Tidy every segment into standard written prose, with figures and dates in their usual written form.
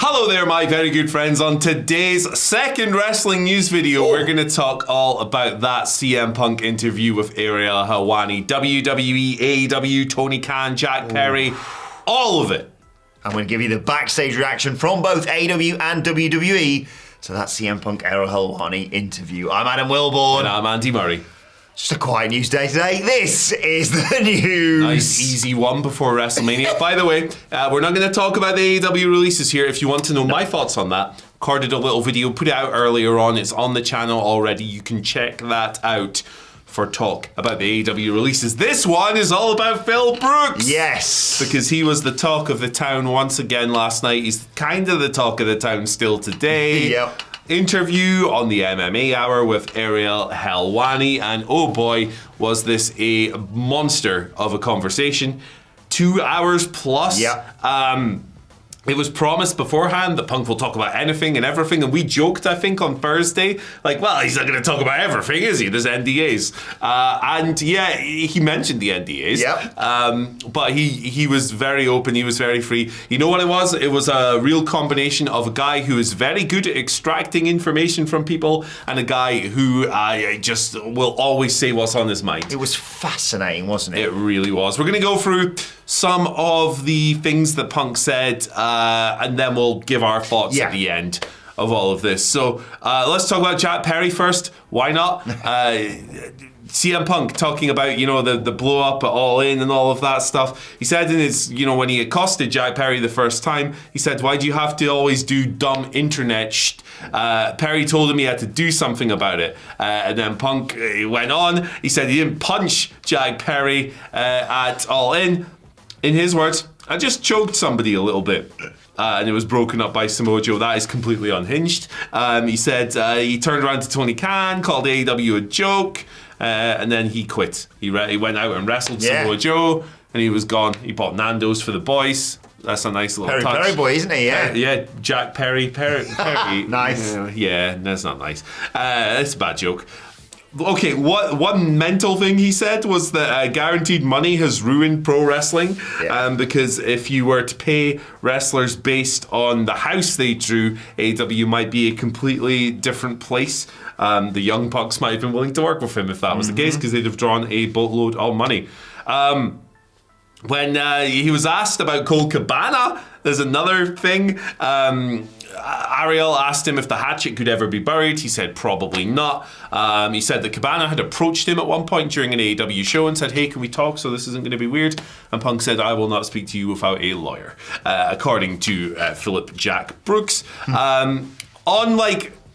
Hello there, my very good friends. On today's second wrestling news video, we're going to talk all about that CM Punk interview with Ariel Helwani, WWE, AEW, Tony Khan, Jack Perry, all of it. I'm going to give you the backstage reaction from both AEW and WWE to that CM Punk Ariel Helwani interview. I'm Adam Wilborn. And I'm Andy Murray. Just a quiet news day today. This is the news. Nice, easy one before WrestleMania. By the way, we're not going to talk about the AEW releases here. If you want to know my thoughts on that, recorded a little video, put it out earlier on. It's on the channel already. You can check that out for talk about the AEW releases. This one is all about Phil Brooks. Yes. Because he was the talk of the town once again last night. He's kind of the talk of the town still today. Yep. Interview on the MMA Hour with Ariel Helwani, and oh boy, was this a monster of a conversation. 2 hours plus. Yep. It was promised beforehand that Punk will talk about anything and everything, and we joked, I think, on Thursday, like, well, he's not going to talk about everything, is he? There's NDAs. And yeah, he mentioned the NDAs. Yep. But he was very open, he was very free. You know what it was? It was a real combination of a guy who is very good at extracting information from people and a guy who just will always say what's on his mind. It was fascinating, wasn't it? It really was. We're going to go through some of the things that Punk said, and then we'll give our thoughts at the end of all of this. So let's talk about Jack Perry first. Why not? CM Punk talking about, the blow up at All In and all of that stuff. He said in his, when he accosted Jack Perry the first time, he said, why do you have to always do dumb internet shit? Perry told him he had to do something about it. And then Punk went on. He said he didn't punch Jack Perry at All In. In his words, I just choked somebody a little bit. And it was broken up by Samoa Joe. That is completely unhinged. He said he turned around to Tony Khan, called AEW a joke, and then he quit. He went out and wrestled Samoa Joe, and he was gone. He bought Nando's for the boys. That's a nice little touch. Perry boy, isn't he? Yeah. Yeah, Jack Perry. Nice. Yeah, that's not nice. That's a bad joke. Okay, one mental thing he said was that guaranteed money has ruined pro wrestling, because if you were to pay wrestlers based on the house they drew, AEW might be a completely different place. The Young Bucks might have been willing to work with him if that was the case, because they'd have drawn a boatload of money. When he was asked about Colt Cabana, there's another thing. Ariel asked him if the hatchet could ever be buried. He said probably not. He said that Cabana had approached him at one point during an AEW show and said, hey, can we talk so this isn't going to be weird? And Punk said, I will not speak to you without a lawyer, according to Philip Jack Brooks. On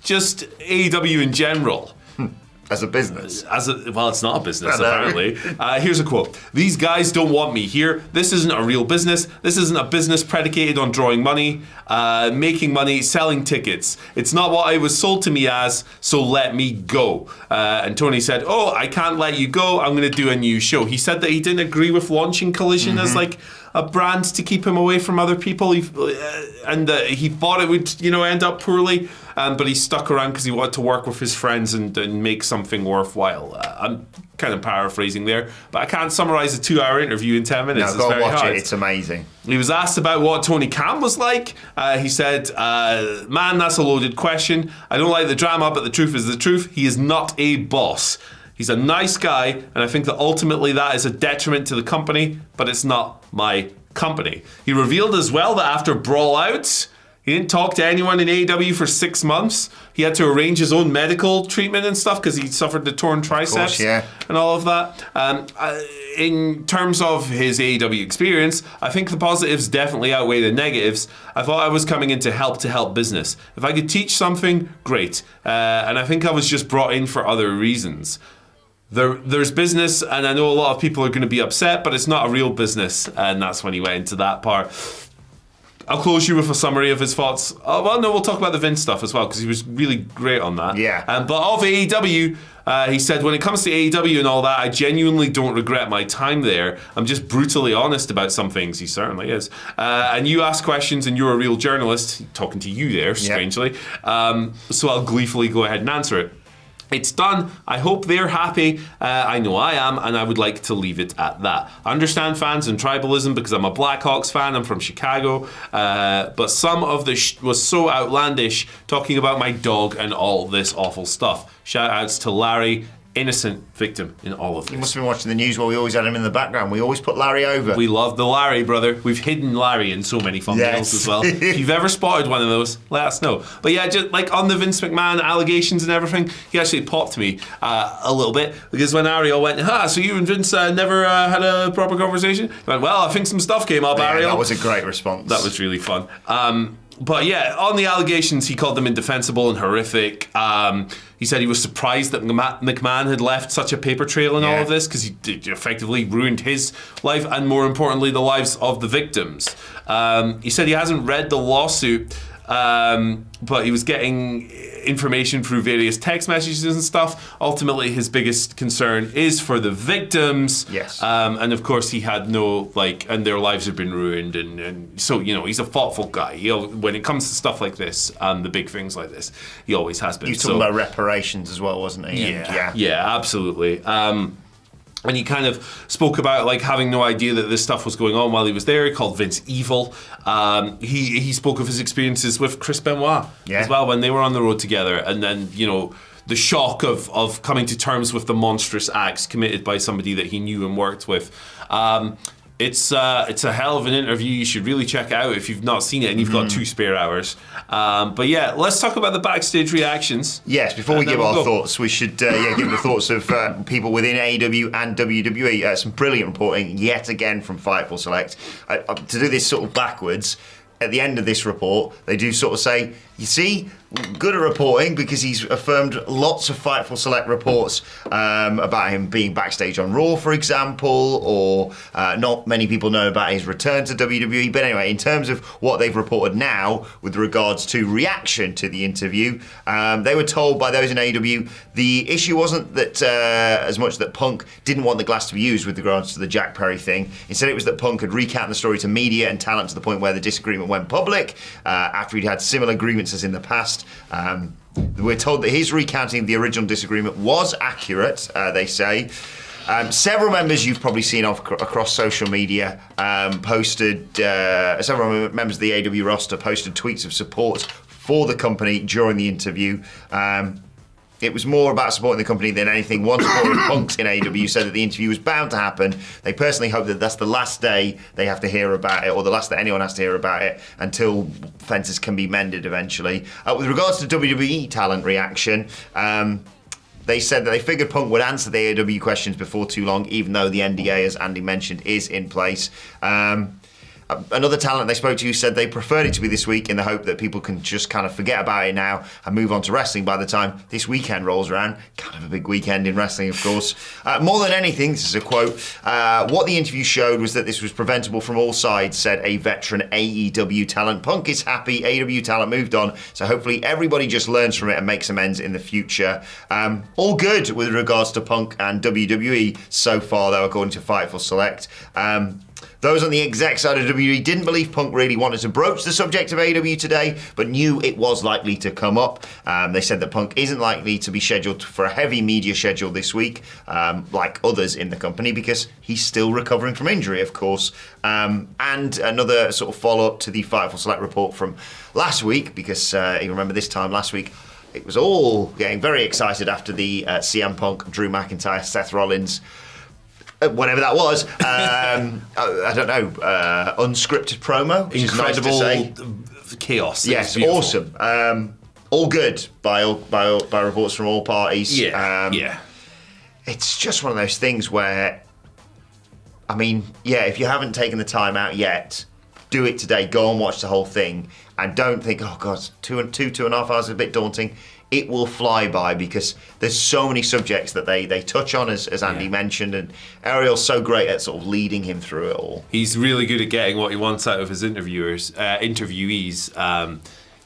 just AEW in general. As a business. Well, it's not a business, apparently. Here's a quote. These guys don't want me here. This isn't a real business. This isn't a business predicated on drawing money, making money, selling tickets. It's not what I was sold to me as, so let me go. And Tony said, oh, I can't let you go. I'm going to do a new show. He said that he didn't agree with launching Collision as a brand to keep him away from other people. He thought it would, end up poorly. But he stuck around because he wanted to work with his friends and make something worthwhile. I'm kind of paraphrasing there, but I can't summarize a 2-hour interview in 10 minutes. No, go watch it. It's amazing. He was asked about what Tony Khan was like. He said, man, that's a loaded question. I don't like the drama, but the truth is the truth. He is not a boss. He's a nice guy, and I think that ultimately that is a detriment to the company, but it's not my company. He revealed as well that after Brawl Out, he didn't talk to anyone in AEW for 6 months. He had to arrange his own medical treatment and stuff because he suffered the torn triceps and all of that. In terms of his AEW experience, I think the positives definitely outweigh the negatives. I thought I was coming in to help business. If I could teach something, great. And I think I was just brought in for other reasons. There's business, and I know a lot of people are going to be upset, but it's not a real business. And that's when he went into that part. I'll close you with a summary of his thoughts. We'll talk about the Vince stuff as well, because he was really great on that. Yeah. But of AEW, he said, when it comes to AEW and all that, I genuinely don't regret my time there. I'm just brutally honest about some things. He certainly is. And you ask questions, and you're a real journalist, talking to you there, strangely. So I'll gleefully go ahead and answer it. It's done. I hope they're happy. I know I am, and I would like to leave it at that. I understand fans and tribalism because I'm a Blackhawks fan. I'm from Chicago. But some of the was so outlandish, talking about my dog and all this awful stuff. Shout outs to Larry, innocent victim in all of this. You must have been watching the news while we always had him in the background. We always put Larry over. We love the Larry, brother. We've hidden Larry in so many thumbnails as well. If you've ever spotted one of those, let us know. But yeah, just like on the Vince McMahon allegations and everything, he actually popped me a little bit because when Ariel went, so you and Vince never had a proper conversation? He went, well, I think some stuff came up, Ariel. That was a great response. That was really fun. But yeah, on the allegations, he called them indefensible and horrific. He said he was surprised that McMahon had left such a paper trail in all of this because he effectively ruined his life and, more importantly, the lives of the victims. He said he hasn't read the lawsuit, but he was getting information through various text messages and stuff. Ultimately, his biggest concern is for the victims. Yes. And of course, he had no, and their lives have been ruined. And so, he's a thoughtful guy. When it comes to stuff like this, the big things like this, he always has been. He was talking about reparations as well, wasn't he? Yeah, absolutely. And he kind of spoke about having no idea that this stuff was going on while he was there. He called Vince evil. He spoke of his experiences with Chris Benoit as well when they were on the road together. And then, the shock of coming to terms with the monstrous acts committed by somebody that he knew and worked with. It's a hell of an interview. You should really check it out if you've not seen it and you've got 2 spare hours. But yeah, let's talk about the backstage reactions. Yes, before we give our thoughts, we should give the thoughts of people within AEW and WWE. Some brilliant reporting yet again from Fightful Select. To do this sort of backwards, at the end of this report, they do sort of say, you see, good at reporting because he's affirmed lots of Fightful Select reports about him being backstage on Raw, for example, or not many people know about his return to WWE. But anyway, in terms of what they've reported now with regards to reaction to the interview, they were told by those in AEW the issue wasn't that as much that Punk didn't want the glass to be used with regards to the Jack Perry thing. Instead, it was that Punk had recounted the story to media and talent to the point where the disagreement went public after he'd had similar grievances in the past. We're told that his recounting of the original disagreement was accurate, they say. Several members you've probably seen across social media posted, several members of the AEW roster posted tweets of support for the company during the interview. It was more about supporting the company than anything. One supporter of Punk's in AEW said that the interview was bound to happen. They personally hope that that's the last day they have to hear about it, or the last that anyone has to hear about it, until fences can be mended eventually. With regards to WWE talent reaction, they said that they figured Punk would answer the AEW questions before too long, even though the NDA, as Andy mentioned, is in place. Another talent they spoke to said they preferred it to be this week in the hope that people can just kind of forget about it now and move on to wrestling by the time this weekend rolls around. Kind of a big weekend in wrestling, of course. More than anything, this is a quote, what the interview showed was that this was preventable from all sides, said a veteran AEW talent. Punk is happy, AEW talent moved on, so hopefully everybody just learns from it and makes amends in the future. All good with regards to Punk and WWE so far, though, according to Fightful Select. Those on the exec side of WWE didn't believe Punk really wanted to broach the subject of AEW today, but knew it was likely to come up. They said that Punk isn't likely to be scheduled for a heavy media schedule this week, like others in the company, because he's still recovering from injury, of course. And another sort of follow-up to the Fightful Select report from last week, because you remember this time last week, it was all getting very excited after the CM Punk, Drew McIntyre, Seth Rollins, whatever that was, I don't know, unscripted promo, which incredible is nice to say. Chaos. Yes, awesome. All good by reports from all parties. Yeah. It's just one of those things where, I mean, if you haven't taken the time out yet, do it today. Go and watch the whole thing, and don't think, oh God, 2.5 hours is a bit daunting. It will fly by because there's so many subjects that they touch on, as Andy mentioned, and Ariel's so great at sort of leading him through it all. He's really good at getting what he wants out of his interviewees.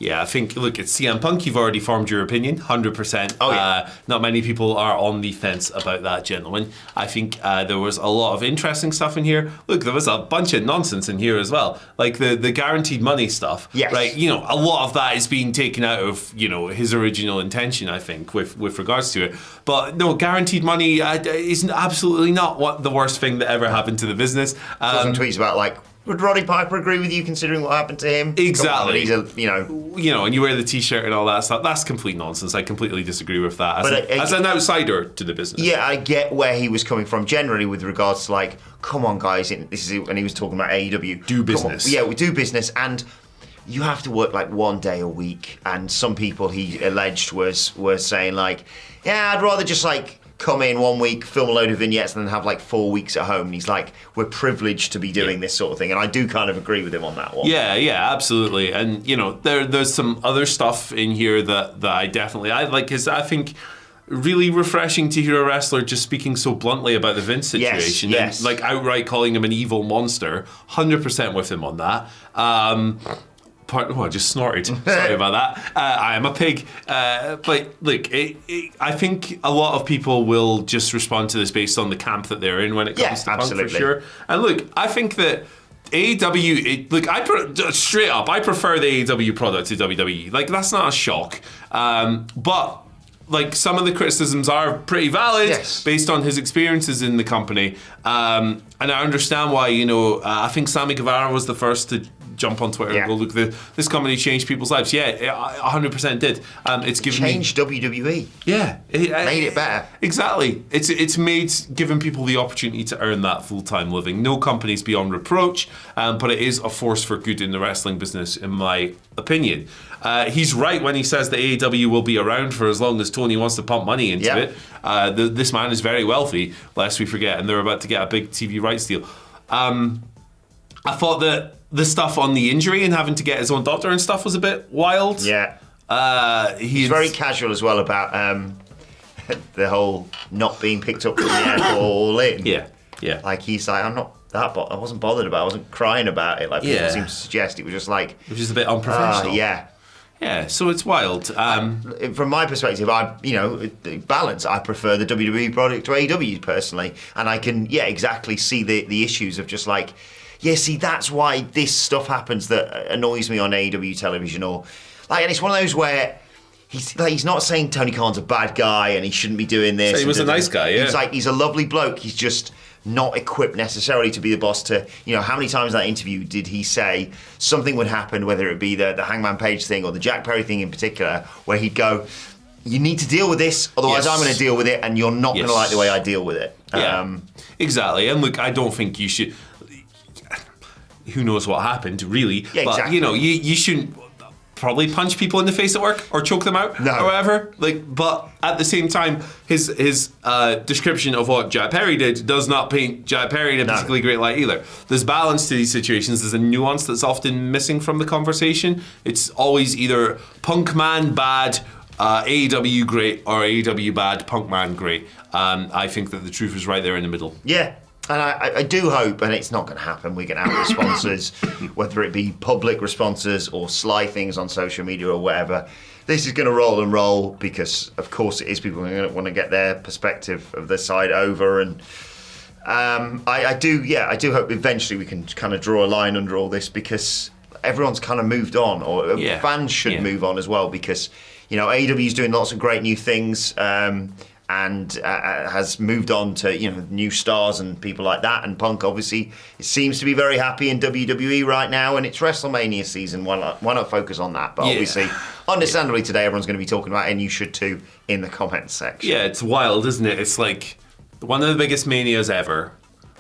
Yeah, I think, look, it's CM Punk. You've already formed your opinion, 100%. Oh, yeah. Not many people are on the fence about that, gentlemen. I think there was a lot of interesting stuff in here. Look, there was a bunch of nonsense in here as well. Like the guaranteed money stuff. Yes. Right? You know, a lot of that is being taken out of, you know, his original intention, I think, with regards to it. But no, guaranteed money is absolutely not the worst thing that ever happened to the business. Some tweets about, like, would Roddy Piper agree with you considering what happened to him? Exactly. He's and you wear the t-shirt and all that stuff. That's complete nonsense. I completely disagree with that as an outsider to the business. Yeah, I get where he was coming from generally with regards to, like, come on, guys. This is when he was talking about AEW. Do business. Yeah, we do business, and you have to work like 1 day a week. And some people he alleged were saying, like, yeah, I'd rather just, like, come in 1 week, film a load of vignettes, and then have like 4 weeks at home. And he's like, we're privileged to be doing this sort of thing. And I do kind of agree with him on that one. Yeah, absolutely. And, you know, there's some other stuff in here that I like, because I think really refreshing to hear a wrestler just speaking so bluntly about the Vince situation. Yes. And, like, outright calling him an evil monster. 100% with him on that. I just snorted. Sorry about that. I am a pig. But look, I think a lot of people will just respond to this based on the camp that they're in when it comes to Punk, for sure. And look, I think that AEW, straight up, I prefer the AEW product to WWE. Like, that's not a shock. But like, some of the criticisms are pretty valid based on his experiences in the company. And I understand why, you know, I think Sammy Guevara was the first to jump on Twitter and go, look, this company changed people's lives. Yeah, it 100% did. It's given changed WWE. Yeah, made it better. Exactly. It's given people the opportunity to earn that full-time living. No company's beyond reproach, but it is a force for good in the wrestling business, in my opinion. He's right when he says that AEW will be around for as long as Tony wants to pump money into it. This man is very wealthy, lest we forget, and they're about to get a big TV rights deal. I thought that the stuff on the injury and having to get his own doctor and stuff was a bit wild. Yeah. He's very casual as well about the whole not being picked up from the airport all in. Yeah. Like, he's like, I'm not that I wasn't bothered about it. I wasn't crying about it. Like, people seem to suggest. It was just like... It was just a bit unprofessional. Yeah, so it's wild. From my perspective, balance. I prefer the WWE product to AEW personally, and I can exactly see the issues of just like, see, that's why this stuff happens that annoys me on AEW television, or like, and it's one of those where he's not saying Tony Khan's a bad guy and he shouldn't be doing this. So he was a nice guy. Yeah, he's like, he's a lovely bloke. He's just not equipped necessarily to be the boss. To, you know, how many times in that interview did he say something would happen, whether it be the Hangman Page thing or the Jack Perry thing in particular, where he'd go, you need to deal with this, otherwise I'm going to deal with it, and you're not going to like the way I deal with it. Exactly. And look, I don't think you should... Who knows what happened, really. Yeah, but, exactly. you know, you shouldn't probably punch people in the face at work or choke them out or whatever. Like, but at the same time, his description of what Jack Perry did does not paint Jack Perry in a particularly great light either. There's balance to these situations. There's a nuance that's often missing from the conversation. It's always either Punk man bad, AEW great, or AEW bad, Punk man great. I think that the truth is right there in the middle. Yeah. And I do hope, and it's not going to happen, we're going to have responses, whether it be public responses or sly things on social media or whatever. This is going to roll and roll because, of course, it is people who want to get their perspective of their side over. And I do hope eventually we can kind of draw a line under all this, because everyone's kind of moved on, or fans should move on as well, because, you know, AEW is doing lots of great new things. And has moved on to, you know, new stars and people like that. And Punk, obviously, it seems to be very happy in WWE right now, and it's WrestleMania season. Why not focus on that? But obviously, understandably, today everyone's going to be talking about it, and you should too, in the comments section. Yeah, it's wild, isn't it? It's like one of the biggest manias ever,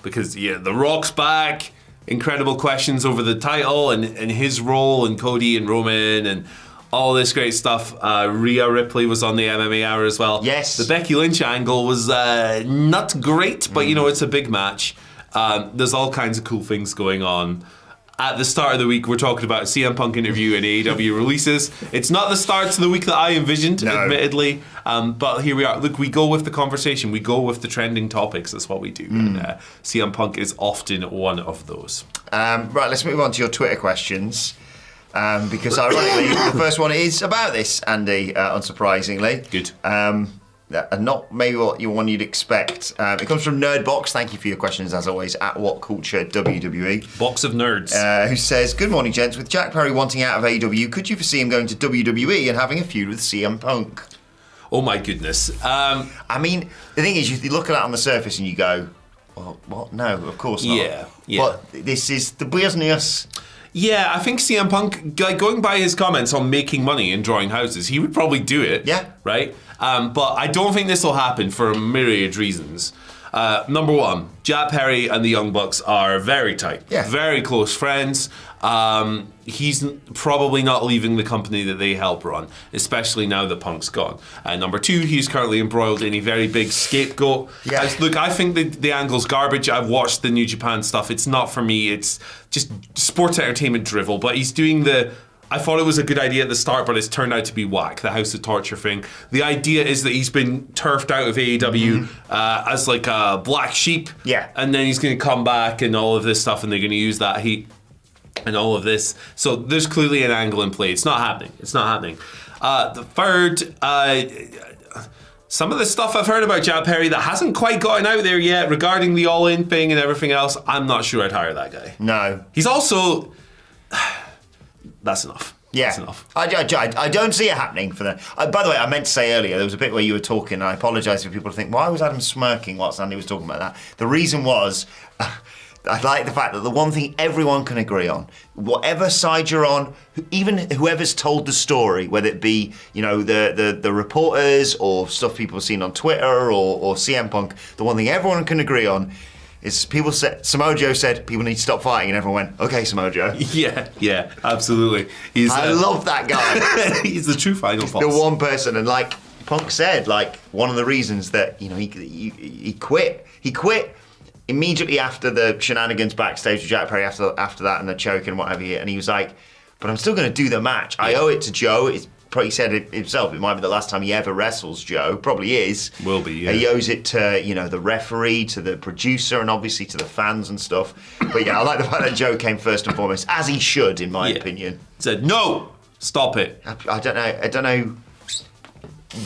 because The Rock's back, incredible questions over the title and his role, and Cody and Roman and all this great stuff. Rhea Ripley was on the MMA Hour as well. Yes. The Becky Lynch angle was not great, but you know, it's a big match. There's all kinds of cool things going on. At the start of the week, we're talking about a CM Punk interview and AEW releases. It's not the start to the week that I envisioned, admittedly. But here we are. Look, we go with the conversation. We go with the trending topics. That's what we do. And CM Punk is often one of those. Right, let's move on to your Twitter questions. because ironically, the first one is about this, Andy, unsurprisingly. Good. And not maybe what you'd expect. It comes from Nerdbox. Thank you for your questions, as always, at What Culture WWE. Box of nerds. Who says, good morning, gents. With Jack Perry wanting out of AEW, could you foresee him going to WWE and having a feud with CM Punk? Oh, my goodness. I mean, the thing is, you look at it on the surface and you go, well, what? No, of course not. Yeah. But this is the business. Yeah, I think CM Punk, like going by his comments on making money and drawing houses, he would probably do it. Yeah. Right? But I don't think this will happen for a myriad reasons. Number one, Jack Perry and the Young Bucks are very tight. Yeah. Very close friends. He's probably not leaving the company that they help run, especially now that Punk's gone. Number two, he's currently embroiled in a very big scapegoat. Yeah. Look, I think the angle's garbage. I've watched the New Japan stuff. It's not for me. It's just sports entertainment drivel. But he's doing I thought it was a good idea at the start, but it's turned out to be whack, the House of Torture thing. The idea is that he's been turfed out of AEW as like a black sheep. Yeah. And then he's going to come back and all of this stuff, and they're going to use that heat and all of this. So there's clearly an angle in play. It's not happening. It's not happening. The third, some of the stuff I've heard about Jack Perry that hasn't quite gotten out there yet regarding the All-In thing and everything else, I'm not sure I'd hire that guy. No. He's also... That's enough. Yeah. That's enough. I don't see it happening for them. By the way, I meant to say earlier, there was a bit where you were talking, and I apologise for people to think, why was Adam smirking whilst Andy was talking about that? The reason was... I like the fact that the one thing everyone can agree on, whatever side you're on, even whoever's told the story, whether it be, the reporters or stuff people have seen on Twitter or CM Punk, the one thing everyone can agree on is people said, Samoa Joe said people need to stop fighting, and everyone went, okay, Samoa Joe. Yeah, absolutely. I love that guy. He's the true final boss. The one person, and like Punk said, like one of the reasons that, he quit. He quit immediately after the shenanigans backstage with Jack Perry after that and the choke and whatever, and he was like, but I'm still going to do the match. I owe it to Joe. It's probably said it himself. It might be the last time he ever wrestles Joe. Probably is. Will be, yeah. He owes it to, the referee, to the producer, and obviously to the fans and stuff. But yeah, I like the fact that Joe came first and foremost, as he should, in my opinion. Said, no, stop it. I don't know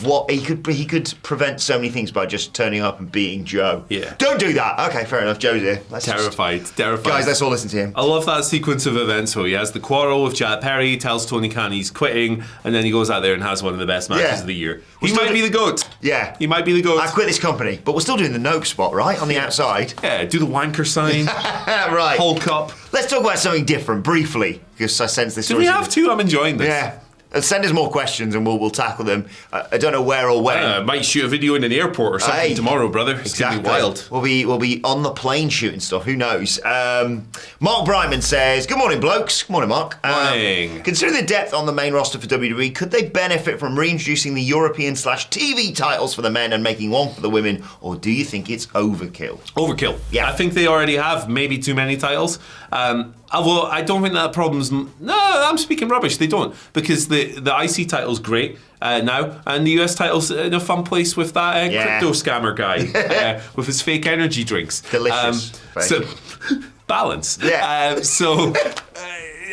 what he could prevent so many things by just turning up and being Joe. Yeah. Don't do that. Okay, fair enough. Joe's here. Terrified. Guys, let's all listen to him. I love that sequence of events. So he has the quarrel with Jack Perry, he tells Tony Khan he's quitting, and then he goes out there and has one of the best matches of the year. He might be the GOAT. Yeah. He might be the GOAT. I quit this company, but we're still doing the Nope spot, right? On the outside. Yeah, do the wanker sign. Right. Hulk up. Let's talk about something different briefly, because I sense this. Do we have to? I'm enjoying this. Yeah. Send us more questions and we'll tackle them. I don't know where or when. I might shoot a video in an airport or something tomorrow, brother. It's exactly. gonna be wild. We'll be on the plane shooting stuff. Who knows? Mark Brightman says, "Good morning, blokes." Good morning, Mark. Morning. Considering the depth on the main roster for WWE, could they benefit from reintroducing the European/TV titles for the men and making one for the women, or do you think it's overkill? Overkill. Yeah. I think they already have maybe too many titles. Although I don't think that problem's... No, I'm speaking rubbish. They don't. Because the IC title's great now, and the US title's in a fun place with that crypto scammer guy with his fake energy drinks. Delicious. So balance. Yeah.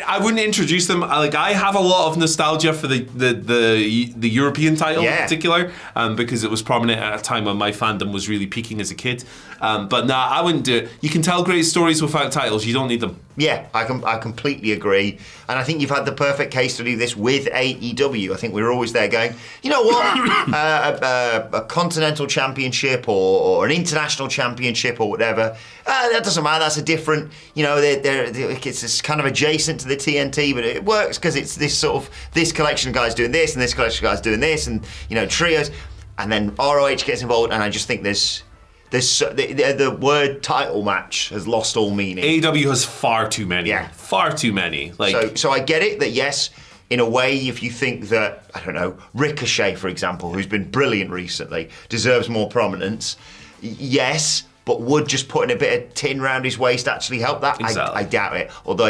I wouldn't introduce them. I have a lot of nostalgia for the European title in particular, because it was prominent at a time when my fandom was really peaking as a kid. But nah, I wouldn't do it. You can tell great stories without titles. You don't need them. Yeah, I completely agree. And I think you've had the perfect case study of this with AEW. I think we were always there going, you know what? A continental championship or an international championship or whatever, that doesn't matter. That's a different, it's kind of adjacent to the TNT, but it works because it's this collection of guys doing this and this collection of guys doing this and, trios. And then ROH gets involved, and I just think the word title match has lost all meaning. AEW has far too many. Yeah. Far too many. So I get it that, yes, in a way, if you think that, I don't know, Ricochet, for example, who's been brilliant recently, deserves more prominence, yes, but would just putting a bit of tin around his waist actually help that? Exactly. I doubt it. Although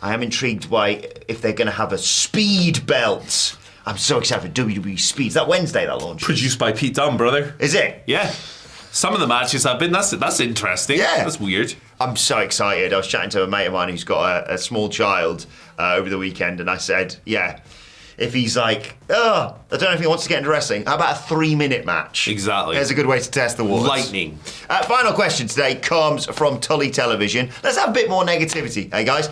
I am intrigued by if they're going to have a speed belt. I'm so excited for WWE Speed. Is that Wednesday that launches? Produced by Pete Dunne, brother. Is it? Yeah. Some of the matches have been. That's interesting. Yeah. That's weird. I'm so excited. I was chatting to a mate of mine who's got a small child over the weekend, and I said, if he's like, I don't know if he wants to get into wrestling, how about a 3-minute match? Exactly. There's a good way to test the waters. Lightning. Final question today comes from Tully Television. Let's have a bit more negativity, hey guys.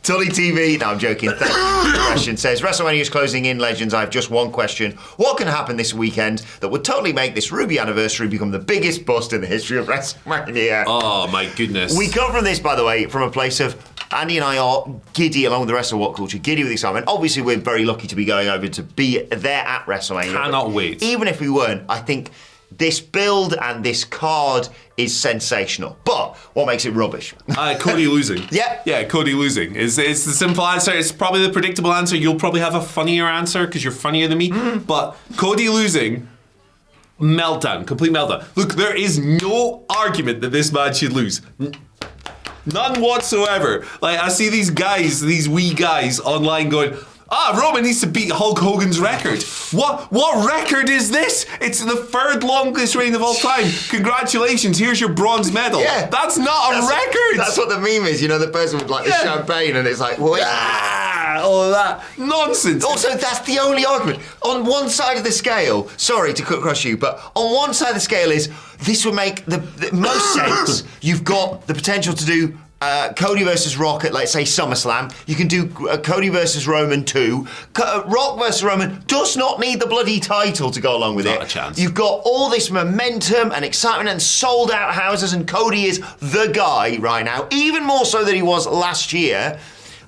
Tully TV, no, I'm joking. Thank you for the question. Says, WrestleMania is closing in, legends. I have just one question. What can happen this weekend that would totally make this Ruby anniversary become the biggest bust in the history of WrestleMania? Oh, my goodness. We come from this, by the way, from a place of Andy and I are giddy, along with the rest of What Culture, giddy with excitement. Obviously, we're very lucky to be going over to be there at WrestleMania. Cannot wait. Even if we weren't, I think this build and this card is sensational. But what makes it rubbish? Cody losing. Yeah, Cody losing. It's the simple answer. It's probably the predictable answer. You'll probably have a funnier answer because you're funnier than me. But Cody losing, meltdown, complete meltdown. Look, there is no argument that this man should lose. None whatsoever. Like, I see these guys, these wee guys online going, Roman needs to beat Hulk Hogan's record. What record is this? It's the third longest reign of all time. Congratulations, here's your bronze medal. Yeah. That's not a record. That's what the meme is. You know, the person with like the champagne, and it's like, wait. All of that nonsense. Also, that's the only argument. On one side of the scale, sorry to cut across you, but on one side of the scale is this would make the most sense. You've got the potential to do Cody versus Rock at, let's say, SummerSlam. You can do Cody versus Roman 2. Rock versus Roman does not need the bloody title to go along with it. Not a chance. You've got all this momentum and excitement and sold out houses, and Cody is the guy right now, even more so than he was last year.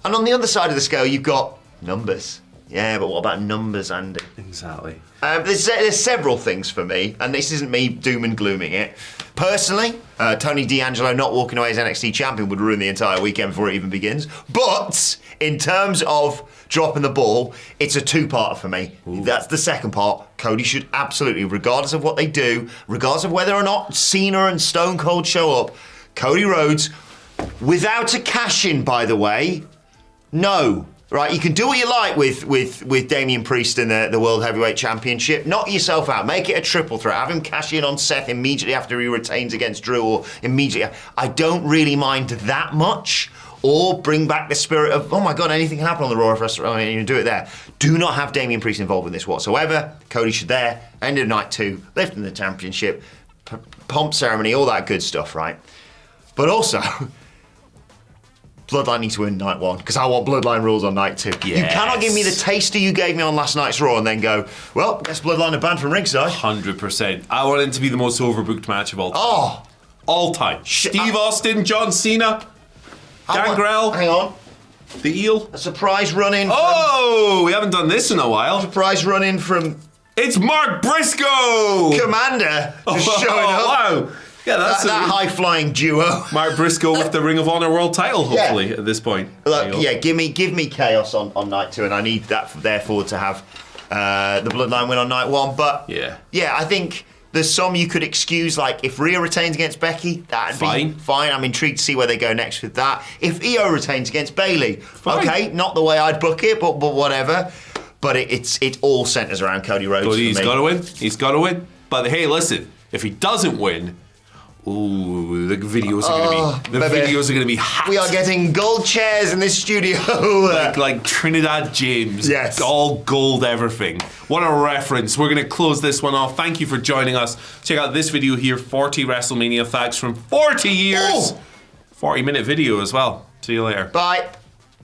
And on the other side of the scale, you've got numbers. Yeah, but what about numbers, Andy? Exactly. There's several things for me, and this isn't me doom and glooming it. Personally, Tony D'Angelo not walking away as NXT champion would ruin the entire weekend before it even begins. But in terms of dropping the ball, it's a two-parter for me. Ooh. That's the second part. Cody should absolutely, regardless of what they do, regardless of whether or not Cena and Stone Cold show up, Cody Rhodes, without a cash-in, by the way, no. Right, you can do what you like with Damian Priest in the World Heavyweight Championship. Knock yourself out. Make it a triple threat. Have him cash in on Seth immediately after he retains against Drew, or immediately. I don't really mind that much. Or bring back the spirit of, oh my God, anything can happen on the Raw restaurant, and you do it there. Do not have Damian Priest involved in this whatsoever. Cody should there. End of night 2, lifting the championship, pomp ceremony, all that good stuff, right? But also, Bloodline needs to win night 1, because I want Bloodline rules on night 2. Yes. You cannot give me the taster you gave me on last night's Raw and then go, well, guess Bloodline are banned from ringside. 100%. I want it to be the most overbooked match of all time. Oh! All time. Steve Austin, John Cena, Gangrel. Hang on. The Eel. A surprise run-in. We haven't done this in a while. Surprise run-in from... It's Mark Briscoe! Commander just showing up. Wow. Yeah, that's that high-flying duo. Mark Briscoe with the Ring of Honor World title, hopefully, at this point. Look, give me chaos on night 2, and I need that, therefore, to have the Bloodline win on night 1. But, yeah, I think there's some you could excuse, like, if Rhea retains against Becky, that'd be fine. I'm intrigued to see where they go next with that. If Io retains against Bayley, okay, not the way I'd book it, but whatever. But it all centres around Cody Rhodes for me. He's got to win. He's got to win. But, hey, listen, if he doesn't win... Ooh, the videos are going to be hot. We are getting gold chairs in this studio. like Trinidad James. Yes. All gold everything. What a reference. We're going to close this one off. Thank you for joining us. Check out this video here, 40 WrestleMania facts from 40 years. 40-minute video as well. See you later. Bye.